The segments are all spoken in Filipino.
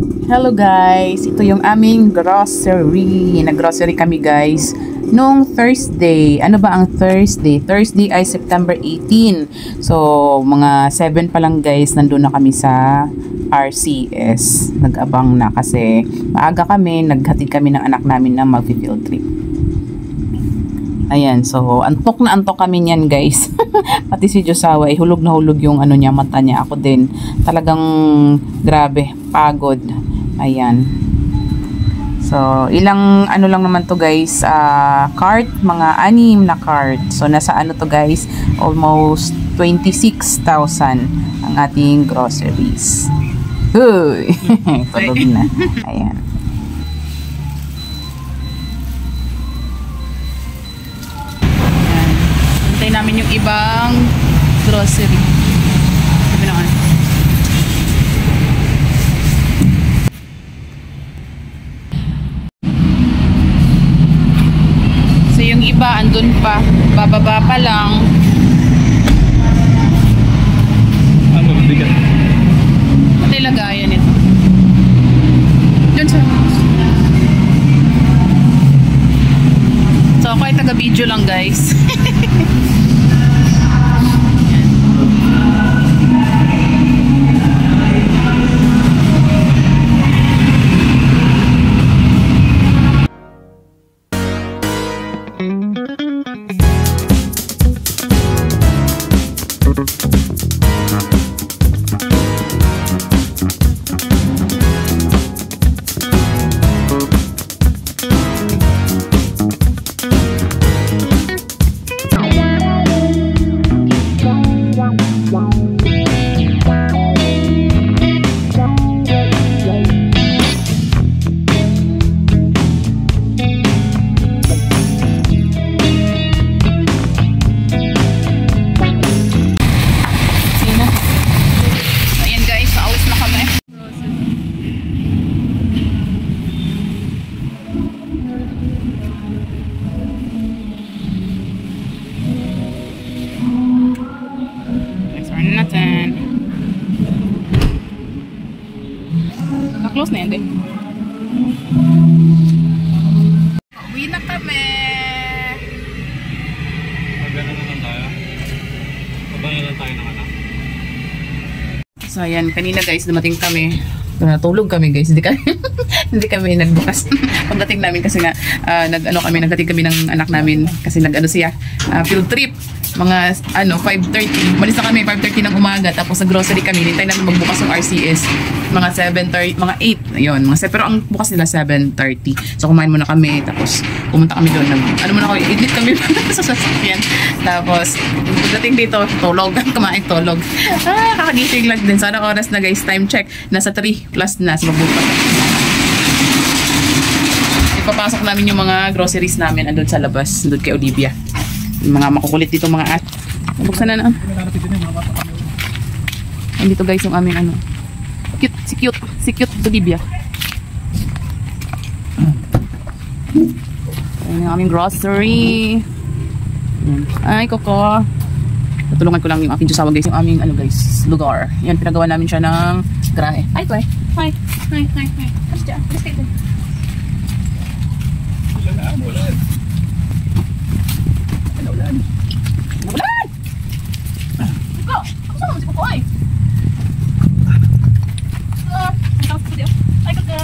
Hello guys, ito yung aming grocery. Nag-grocery kami guys nung Thursday. Ano ba ang Thursday? Thursday ay September 18. So, mga 7 pa lang guys, nandun na kami sa RCS. Nag-abang na kasi maaga kami, naghatid kami ng anak namin na mag-field trip. Ayan, so antok na antok kami niyan guys. Pati si Josawa, hulog na hulog yung ano niya, mata niya. Ako din, talagang grabe, pagod. Ayan. So, ilang ano lang naman to guys, cart, mga 6 na cart. So, nasa ano to guys, almost 26,000 ang ating groceries. Uy, tulog na. Ayan. Hintay namin yung ibang grocery. Sabi naman. So yung iba andun pa, bababa pa lang. Ano, bigat? Pati lagayan ito. Dun sa... So ako ay taga-video lang guys. Na-close na yan din. Uwi na kami. Magana na lang tayo. Magana lang tayo ng anak. So ayan, kanina guys, dumating kami. Natulog kami guys, hindi kami nagbukas. Pagdating namin kasi nga naghatid kami ng anak namin kasi siya, field trip. Mga 5:30. Malis na kami 5:30 ng umaga, tapos sa grocery kami, hintay namin magbukas yung RCS mga 7:30, mga 8. Ayun, pero ang bukas nila 7:30. So kumain muna kami, tapos pumunta kami doon, edit kami sa sasakyan. Tapos pagdating dito, tulog, kumain, tulog. Kakagising lang din. Sana oras na guys, time check, nasa 3 plus na sa magbukas. Ipapasok namin yung mga groceries namin andun sa labas, andun kay Olivia. Yung mga makukulit dito mga at. Nabuksan na. Andito guys yung aming si cute Olivia. Ayan yung aming grocery. Ay, Coco. Tutulungan ko lang yung aking Josawa guys, yung aming guys, lugar. Yan, pinagawa namin siya ng grahe. Hi, Clay. Hi. Alis dyan. Alis kayo dyan. Ulan. Ulan! Iko! Ako saan naman si Coco ay? Ay, Coco!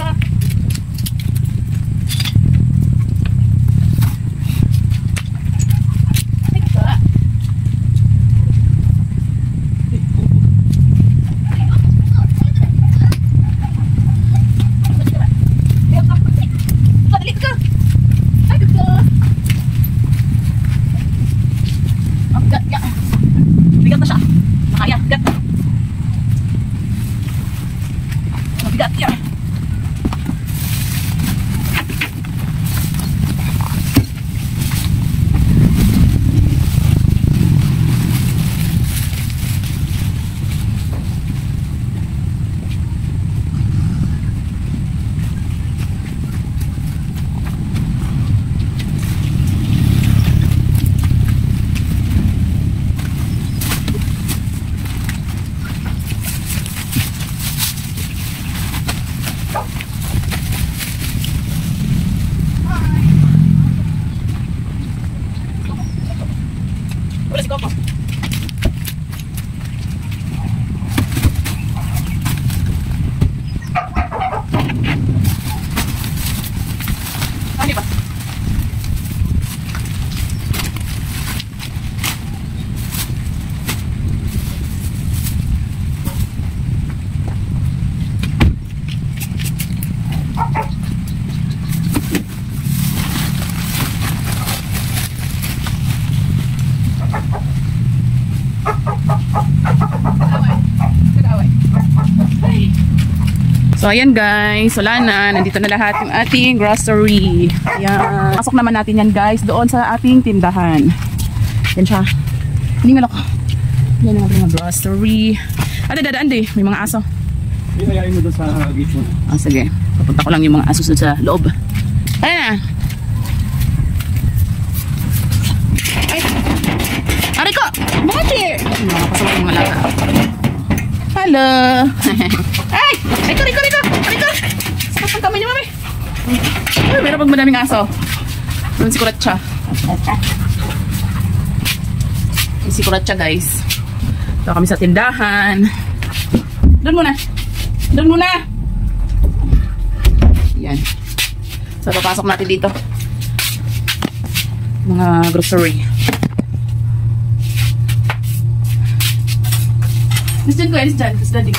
Bigat na siya. Nakaya, bigat. Mabigat yan. Wala si Coco. Ano ba? So ayan guys, wala na, nandito na lahat yung ating grocery. Ayan. Pasok naman natin yan guys doon sa ating tindahan. Yan siya. Hiningal ako. Yan ang ating mga grocery. Dadaan di, may mga aso. Iayain mo doon sa gate mo. Sige, papunta ko lang yung mga aso doon sa loob. Ayan na. Ay! Aray ko! Mati! Nakapasok yung mga lata. Hello! Ay! Riko! Sakot ang kamay niyo, mami! Ay, meron pag madaming aso. Doon si Kuratsa. Si Kuratsa, guys. Ito kami sa tindahan. Doon muna! Yan. So, papasok natin dito. Mga grocery. Alis dyan. Alis daddy.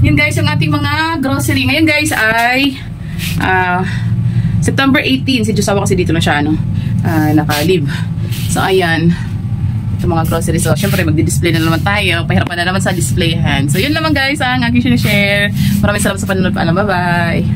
Yun guys, yung ating mga grocery. Ngayon guys ay September 18. Si Josawa kasi dito na siya naka-live. So ayan, ito mga grocery. So syempre magdi-display na naman tayo. Pahirapan na naman sa displayhan. So yun naman guys ang aking share. Maraming salamat sa panonood. Bye bye.